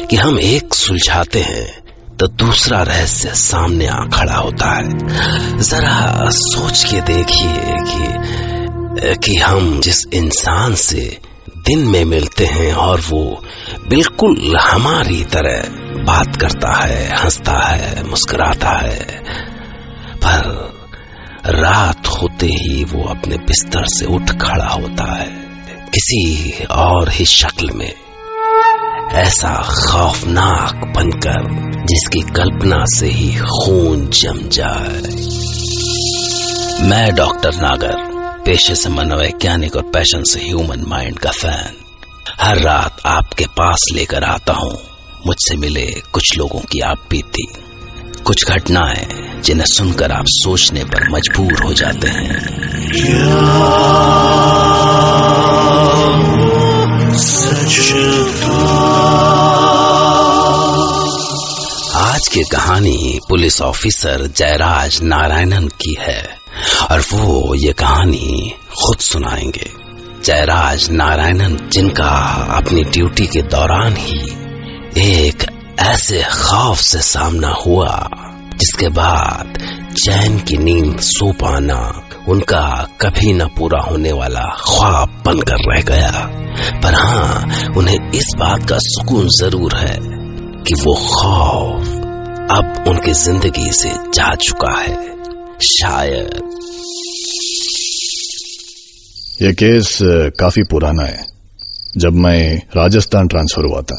कि हम एक सुलझाते हैं तो दूसरा रहस्य सामने आ खड़ा होता है। जरा सोच के देखिए कि हम जिस इंसान से दिन में मिलते हैं और वो बिल्कुल हमारी तरह बात करता है, हंसता है, मुस्कुराता है, पर रात होते ही वो अपने बिस्तर से उठ खड़ा होता है किसी और ही शक्ल में, ऐसा खौफनाक बनकर जिसकी कल्पना से ही खून जम जाए। मैं डॉक्टर नागर, पेशे से मनोवैज्ञानिक और पैशन से ह्यूमन माइंड का फैन, हर रात आपके पास लेकर आता हूं मुझसे मिले कुछ लोगों की आप बीती, कुछ घटनाएं जिन्हें सुनकर आप सोचने पर मजबूर हो जाते हैं। आज की कहानी पुलिस ऑफिसर जयराज नारायणन की है और वो ये कहानी खुद सुनाएंगे। जयराज नारायणन जिनका अपनी ड्यूटी के दौरान ही एक ऐसे खौफ से सामना हुआ जिसके बाद चैन की नींद सो पाना उनका कभी न पूरा होने वाला ख्वाब बनकर रह गया। पर हाँ, उन्हें इस बात का सुकून जरूर है कि वो खौफ अब उनकी जिंदगी से जा चुका है। शायद ये केस काफी पुराना है। जब मैं राजस्थान ट्रांसफर हुआ था,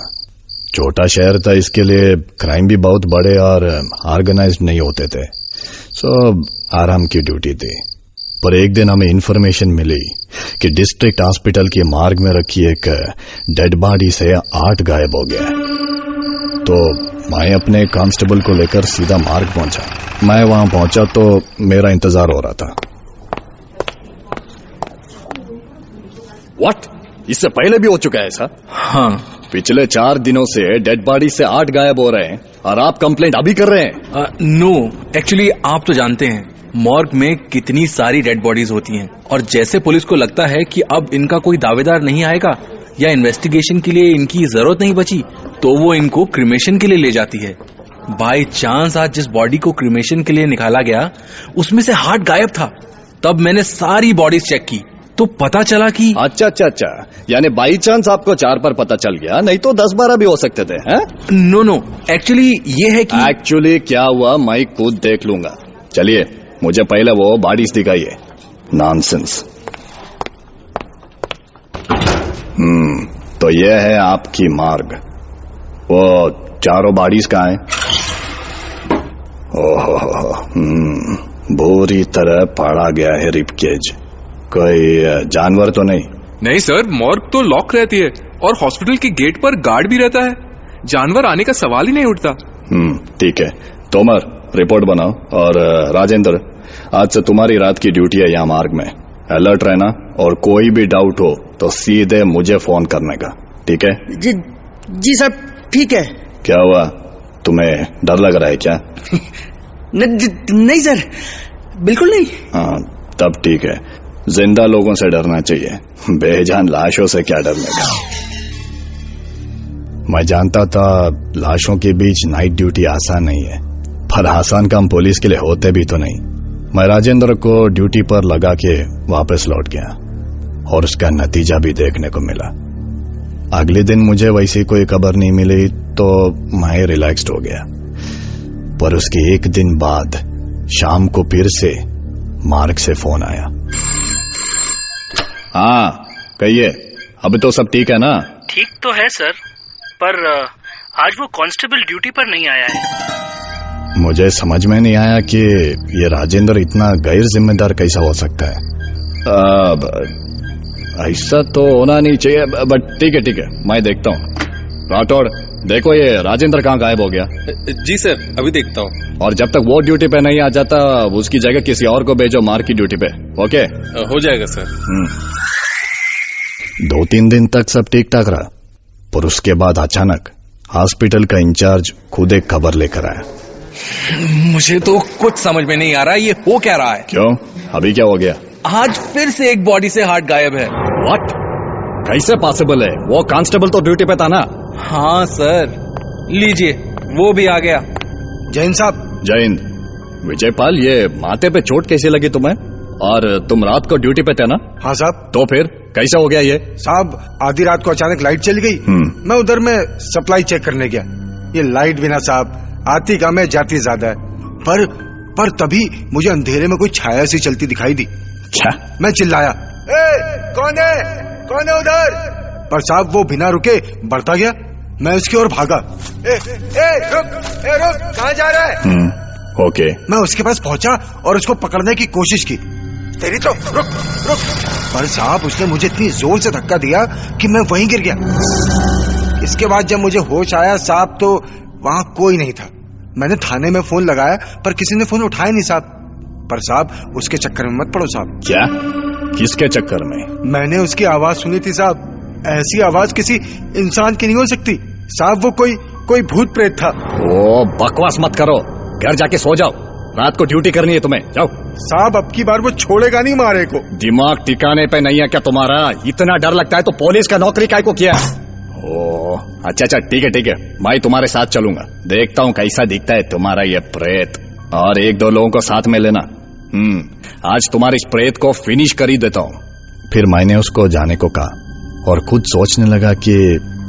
छोटा शहर था, इसके लिए क्राइम भी बहुत बड़े और ऑर्गेनाइज्ड नहीं होते थे, सो आराम की ड्यूटी थी। पर एक दिन हमें इन्फॉर्मेशन मिली कि डिस्ट्रिक्ट हॉस्पिटल के मार्ग में रखी एक डेड बॉडी से 8 गायब हो गया। तो मैं अपने कांस्टेबल को लेकर सीधा मार्ग पहुंचा। मैं वहां पहुंचा तो मेरा इंतजार हो रहा था। व्हाट? इससे पहले भी हो चुका है ऐसा? हाँ, पिछले 4 दिनों से डेड बॉडी से 8 गायब हो रहे हैं और आप कंप्लेंट अभी कर रहे हैं? नो, एक्चुअली आप तो जानते हैं मॉर्ग में कितनी सारी डेड बॉडीज होती हैं और जैसे पुलिस को लगता है कि अब इनका कोई दावेदार नहीं आएगा या इन्वेस्टिगेशन के लिए इनकी जरूरत नहीं बची, तो वो इनको क्रिमेशन के लिए ले जाती है। बाय चांस आज जिस बॉडी को क्रिमेशन के लिए निकाला गया उसमें से हार्ट गायब था। तब मैंने सारी बॉडीज चेक की तो पता चला कि अच्छा, यानी बाई चांस आपको 4 पर पता चल गया, नहीं तो 10-12 भी हो सकते थे। नो, एक्चुअली ये है कि एक्चुअली क्या हुआ मैं खुद देख लूंगा। चलिए, मुझे पहले वो बॉडीज दिखाइए। नॉनसेंस। तो ये है आपकी मार्ग। वो चारों बॉडीज कहाँ हैं? ओहो, बुरी तरह फाड़ा गया है रिबकेज। कोई जानवर तो नहीं? नहीं सर, मॉर्ग तो लॉक रहती है और हॉस्पिटल के गेट पर गार्ड भी रहता है। जानवर आने का सवाल ही नहीं उठता। ठीक है, तोमर रिपोर्ट बनाओ। और राजेंद्र, आज से तुम्हारी रात की ड्यूटी है यहाँ मार्ग में। अलर्ट रहना और कोई भी डाउट हो तो सीधे मुझे फोन करने का, ठीक है? जी सर, ठीक है। क्या हुआ, तुम्हें डर लग रहा है क्या? नहीं सर, बिल्कुल नहीं। हाँ, तब ठीक है। जिंदा लोगों से डरना चाहिए, बेजान लाशों से क्या डरने का। मैं जानता था लाशों के बीच नाइट ड्यूटी आसान नहीं है, पर आसान काम पुलिस के लिए होते भी तो नहीं। मैं राजेंद्र को ड्यूटी पर लगा के वापस लौट गया और उसका नतीजा भी देखने को मिला। अगले दिन मुझे वैसी कोई खबर नहीं मिली तो मैं रिलैक्स्ड हो गया। पर उसके एक दिन बाद शाम को फिर से मार्ग से फोन आया। हाँ, कहिए, अब तो सब ठीक है ना? ठीक तो है सर, पर आज वो कांस्टेबल ड्यूटी पर नहीं आया है। मुझे समझ में नहीं आया कि ये राजेंद्र इतना गैर जिम्मेदार कैसा हो सकता है। ऐसा तो होना नहीं चाहिए, बट ठीक है, मैं देखता हूँ। राठौड़, देखो ये राजेंद्र कहाँ गायब हो गया? जी सर, अभी देखता हूँ। और जब तक वो ड्यूटी पे नहीं आ जाता उसकी जगह किसी और को भेजो मार्ग की ड्यूटी पे। ओके? हो जाएगा सर। 2-3 दिन तक सब ठीक ठाक रहा, पर उसके बाद अचानक हॉस्पिटल का इंचार्ज खुद एक खबर लेकर आया। मुझे तो कुछ समझ में नहीं आ रहा ये हो क्या रहा है। क्यों, अभी क्या हो गया? आज फिर से एक बॉडी से हार्ट गायब है। व्हाट? कैसे पॉसिबल है? वो कांस्टेबल तो ड्यूटी पे था ना? हाँ सर, लीजिए, वो भी आ गया। जैन साहब। जय हिंद। विजयपाल, ये माथे पे चोट कैसे लगी तुम्हें? और तुम रात को ड्यूटी पे थे ना? हाँ साहब। तो फिर कैसा हो गया ये? साहब, आधी रात को अचानक लाइट चली गई। मैं उधर में सप्लाई चेक करने गया। ये लाइट बिना साहब आती कम है, जाती ज्यादा है। पर तभी मुझे अंधेरे में कोई छाया सी चलती दिखाई दी। क्या? मैं चिल्लाया, कौन है उधर? पर साहब वो बिना रुके बढ़ता गया। मैं उसकी ओर भागा। रुक, कहाँ जा रहा है? ओके। मैं उसके पास पहुंचा और उसको पकड़ने की कोशिश की। तेरी तो रुक। पर साहब उसने मुझे इतनी जोर से धक्का दिया कि मैं वहीं गिर गया। इसके बाद जब मुझे होश आया साहब, तो वहां कोई नहीं था। मैंने थाने में फोन लगाया पर किसी ने फोन उठाया नहीं साहब। पर साहब उसके चक्कर में मत पड़ो साहब। क्या? किसके चक्कर में? मैंने उसकी आवाज सुनी थी साहब। ऐसी आवाज किसी इंसान की नहीं हो सकती साहब। वो कोई भूत प्रेत था। ओ, बकवास मत करो, घर जाके सो जाओ। रात को ड्यूटी करनी है तुम्हें, जाओ। साहब अब की बार वो छोड़ेगा नहीं मारे को। दिमाग ठिकाने पे नहीं है क्या तुम्हारा? इतना डर लगता है तो पुलिस का नौकरी काय को किया? ओ, अच्छा, ठीक है, मैं तुम्हारे साथ चलूंगा। देखता हूँ कैसा दिखता है तुम्हारा ये प्रेत, और 1-2 लोगों को साथ में लेना। आज तुम्हारे इस प्रेत को फिनिश कर ही देता हूँ। फिर मैंने उसको जाने को कहा और खुद सोचने लगा कि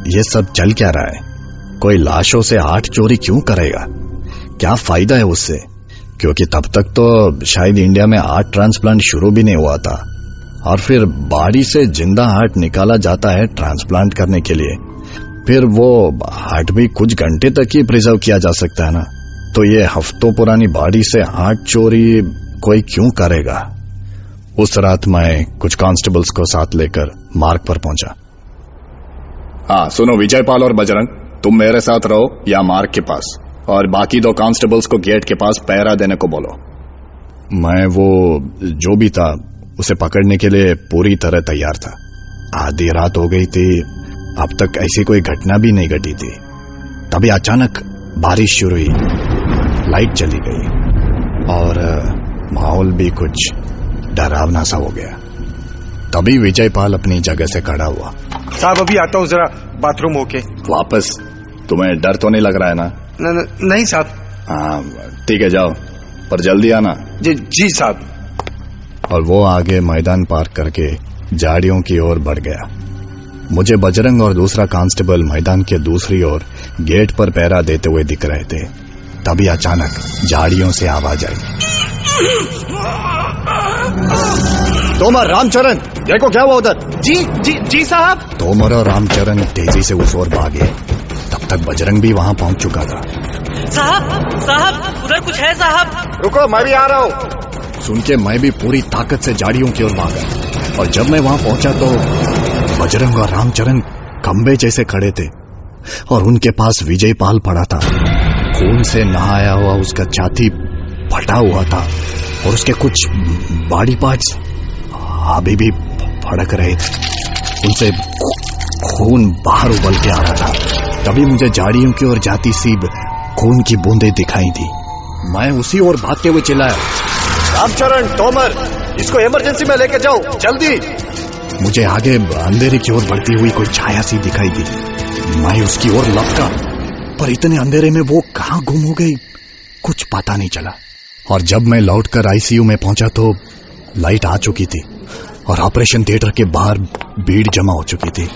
ये सब चल क्या रहा है। कोई लाशों से 8 चोरी क्यों करेगा? क्या फायदा है उससे? क्योंकि तब तक तो शायद इंडिया में हार्ट ट्रांसप्लांट शुरू भी नहीं हुआ था, और फिर बॉडी से जिंदा हार्ट निकाला जाता है ट्रांसप्लांट करने के लिए। फिर वो हार्ट भी कुछ घंटे तक ही प्रिजर्व किया जा सकता है ना। तो ये हफ्तों पुरानी बॉडी से हार्ट चोरी कोई क्यों करेगा? उस रात मैं कुछ कांस्टेबल्स को साथ लेकर मार्ग पर पहुंचा। हाँ सुनो विजयपाल और बजरंग, तुम मेरे साथ रहो या मार्ग के पास, और बाकी 2 कांस्टेबल्स को गेट के पास पहरा देने को बोलो। मैं वो जो भी था उसे पकड़ने के लिए पूरी तरह तैयार था। आधी रात हो गई थी, अब तक ऐसी कोई घटना भी नहीं घटी थी। तभी अचानक बारिश शुरू हुई, लाइट चली गई और माहौल भी कुछ डरावना सा हो गया। तभी विजयपाल अपनी जगह से खड़ा हुआ। साहब अभी आता हूँ, जरा बाथरूम होके। वापस? तुम्हें डर तो नहीं लग रहा है ना? नहीं साहब। हाँ ठीक है, जाओ, पर जल्दी आना। जी साहब। और वो आगे मैदान पार करके झाड़ियों की ओर बढ़ गया। मुझे बजरंग और दूसरा कांस्टेबल मैदान के दूसरी ओर गेट पर पहरा देते हुए दिख रहे थे। तभी अचानक झाड़ियों से आवाज आई, तोमर, रामचरण, देखो क्या हुआ उधर। जी साहब। तोमर और रामचरण तेजी से उस ओर भागे। तब तक बजरंग भी वहां पहुंच चुका था। साहब उधर कुछ है साहब। रुको, मैं भी आ रहा हूँ। सुन के मैं भी पूरी ताकत से झाड़ियों की ओर भागा, और जब मैं वहां पहुंचा तो बजरंग और रामचरण खंबे जैसे खड़े थे और उनके पास विजयपाल पड़ा था। खून से नहाया हुआ उसका छाती फटा हुआ था और उसके कुछ बॉडी पार्ट्स अभी भी फड़क रहे थे। उनसे खून बाहर उबल के आ रहा था। तभी मुझे झाड़ियों की ओर जाती सी खून की बूंदें दिखाई दी। मैं उसी ओर भागते हुए चिल्लाया, रामचरण, तोमर, इसको इमरजेंसी में लेके जाओ, जल्दी। मुझे आगे अंधेरे की ओर बढ़ती हुई कोई छाया सी दिखाई दी। मैं उसकी ओर लपका, पर इतने अंधेरे में वो कहां गुम हो गई कुछ पता नहीं चला। और जब मैं लौटकर आईसीयू में पहुंचा तो लाइट आ चुकी थी और ऑपरेशन थिएटर के बाहर भीड़ जमा हो चुकी थी।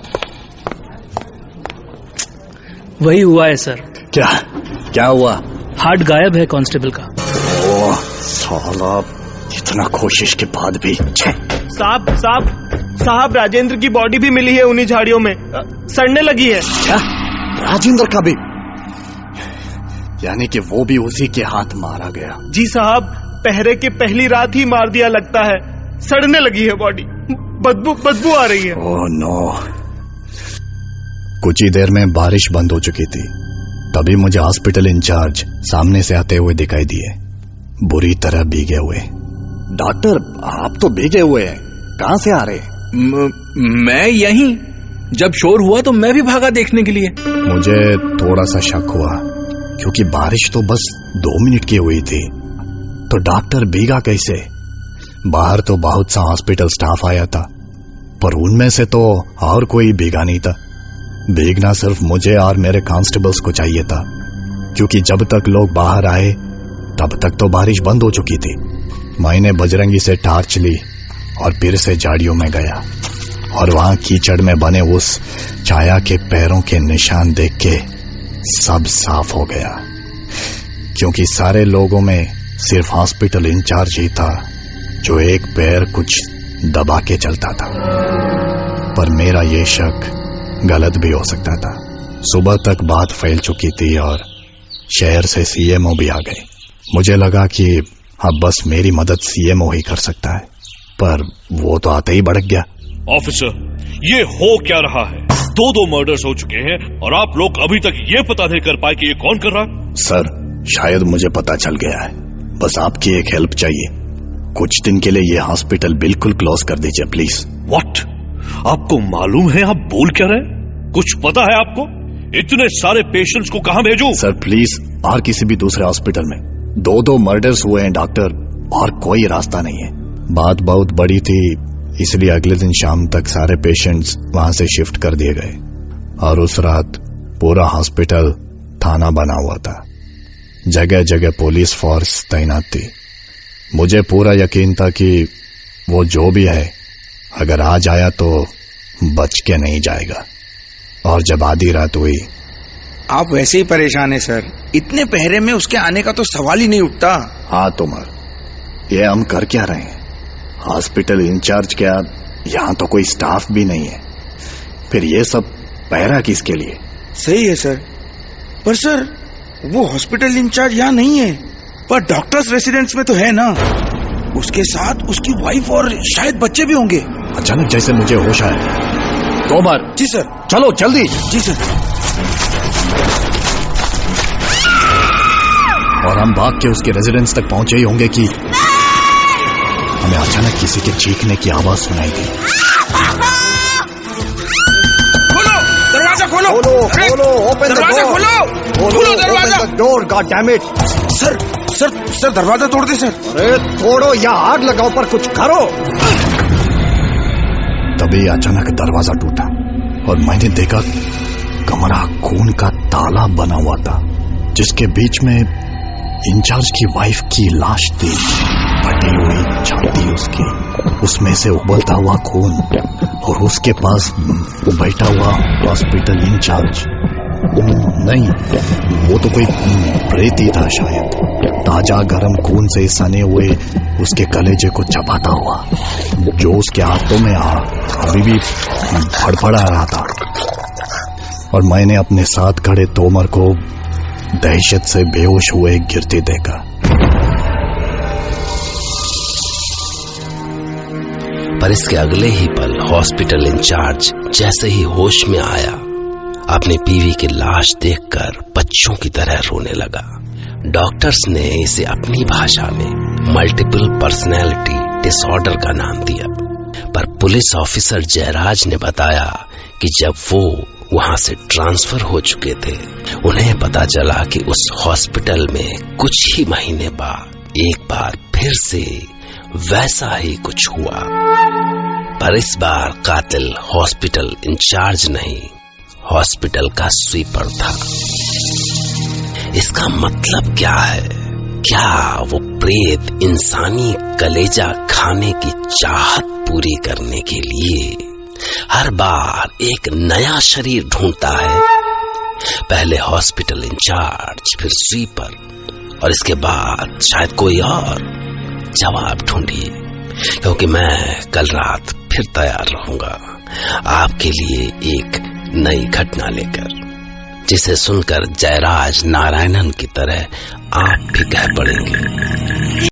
वही हुआ है सर। क्या हुआ? हार्ट गायब है कांस्टेबल का। ओह साला, इतना कोशिश के बाद भी। साहब राजेंद्र की बॉडी भी मिली है उन्हीं झाड़ियों में, सड़ने लगी है। क्या? राजेंद्र का भी? यानी कि वो भी उसी के हाथ मारा गया? जी साहब, पहरे के पहली रात ही मार दिया लगता है। सड़ने लगी है बॉडी, बदबू आ रही है। Oh no. कुछ ही देर में बारिश बंद हो चुकी थी। तभी मुझे हॉस्पिटल इंचार्ज सामने से आते हुए दिखाई दिए, बुरी तरह भीगे हुए। डॉक्टर, आप तो भीगे हुए हैं, कहां से आ रहे? मैं यहीं। जब शोर हुआ तो मैं भी भागा देखने के लिए। मुझे थोड़ा सा शक हुआ, क्योंकि बारिश तो बस 2 मिनट की हुई थी, तो डॉक्टर भीगा कैसे? बाहर तो बहुत सा हॉस्पिटल स्टाफ आया था, पर उनमें से तो और कोई भीगा नहीं था। भीगना सिर्फ मुझे और मेरे कांस्टेबल्स को चाहिए था, क्योंकि जब तक लोग बाहर आए तब तक तो बारिश बंद हो चुकी थी। मैंने बजरंगी से टार्च ली और फिर से झाड़ियों में गया और वहां कीचड़ में बने उस छाया के पैरों के निशान देख के सब साफ हो गया, क्योंकि सारे लोगों में सिर्फ हॉस्पिटल इंचार्ज ही था जो एक पैर कुछ दबा के चलता था। पर मेरा ये शक गलत भी हो सकता था। सुबह तक बात फैल चुकी थी और शहर से सीएमओ भी आ गए। मुझे लगा कि अब बस मेरी मदद सीएमओ ही कर सकता है, पर वो तो आते ही भड़क गया। ऑफिसर, ये हो क्या रहा है? 2 मर्डर्स हो चुके हैं और आप लोग अभी तक ये पता नहीं कर पाए कि ये कौन कर रहा है। सर, शायद मुझे पता चल गया है, बस आपकी एक हेल्प चाहिए। कुछ दिन के लिए ये हॉस्पिटल बिल्कुल क्लोज कर दीजिए प्लीज। व्हाट? आपको मालूम है आप बोल क्या रहे? कुछ पता है आपको? इतने सारे पेशेंट्स को कहां भेजूं? सर प्लीज, और किसी भी दूसरे हॉस्पिटल में 2 मर्डर्स हुए हैं डॉक्टर, और कोई रास्ता नहीं है। बात बहुत बड़ी थी, इसलिए अगले दिन शाम तक सारे पेशेंट्स वहां से शिफ्ट कर दिए गए और उस रात पूरा हॉस्पिटल थाना बना हुआ था। जगह जगह पुलिस फोर्स तैनात थी। मुझे पूरा यकीन था कि वो जो भी है अगर आज आया तो बच के नहीं जाएगा। और जब आधी रात हुई। आप वैसे ही परेशान है सर, इतने पहरे में उसके आने का तो सवाल ही नहीं उठता। हाँ तोमर, ये हम कर क्या रहे हैं? हॉस्पिटल इंचार्ज क्या, यहाँ तो कोई स्टाफ भी नहीं है, फिर ये सब पहरा किसके लिए? सही है सर, पर सर वो हॉस्पिटल इंचार्ज यहाँ नहीं है, पर डॉक्टर्स रेसिडेंस में तो है ना। उसके साथ उसकी वाइफ और शायद बच्चे भी होंगे। अचानक जैसे मुझे होश आया। तोमर। जी सर। चलो जल्दी। जी सर। और हम भाग के उसके रेजिडेंस तक पहुंचे ही होंगे कि हमें अचानक किसी के चीखने की आवाज सुनाई दी। खोलो दरवाजा, खोलो खोलो, ओपन दरवाजा, खोलो दरवाजा, door, god damn it. Sir sir sir दरवाजा तोड़ दे सर। अरे तोड़ो या आग लगाओ, पर कुछ करो। तभी अचानक दरवाजा टूटा और मैंने देखा कमरा खून का ताला बना हुआ था, जिसके बीच में इंचार्ज की वाइफ की लाश थी। फटी हुई छाती उसकी, उसमें से उबलता हुआ खून, और उसके पास बैठा हुआ हॉस्पिटल इंचार्ज। नहीं, वो तो कोई प्रेत ही था शायद। ताजा गर्म खून से सने हुए उसके कलेजे को चबाता हुआ, जो उसके हाथों में अभी भी फड़फड़ा रहा था। और मैंने अपने साथ खड़े तोमर को दहशत से बेहोश हुए गिरते देखा। पर इसके अगले ही पल हॉस्पिटल इंचार्ज जैसे ही होश में आया, अपनी बीवी की लाश देखकर बच्चों की तरह रोने लगा। डॉक्टर्स ने इसे अपनी भाषा में मल्टीपल पर्सनैलिटी डिसऑर्डर का नाम दिया, पर पुलिस ऑफिसर जयराज ने बताया कि जब वो वहां से ट्रांसफर हो चुके थे, उन्हें पता चला कि उस हॉस्पिटल में कुछ ही महीने बाद एक बार फिर से वैसा ही कुछ हुआ। पर इस बार कातिल हॉस्पिटल इंचार्ज नहीं, हॉस्पिटल का स्वीपर था। इसका मतलब क्या है? क्या वो प्रेत इंसानी कलेजा खाने की चाहत पूरी करने के लिए हर बार एक नया शरीर ढूंढता है? पहले हॉस्पिटल इंचार्ज, फिर स्वीपर, और इसके बाद शायद कोई और। जवाब ढूंढिए, क्योंकि मैं कल रात फिर तैयार रहूंगा आपके लिए एक नई घटना लेकर, जिसे सुनकर जयराज नारायणन की तरह आप भी कह पड़ेंगे।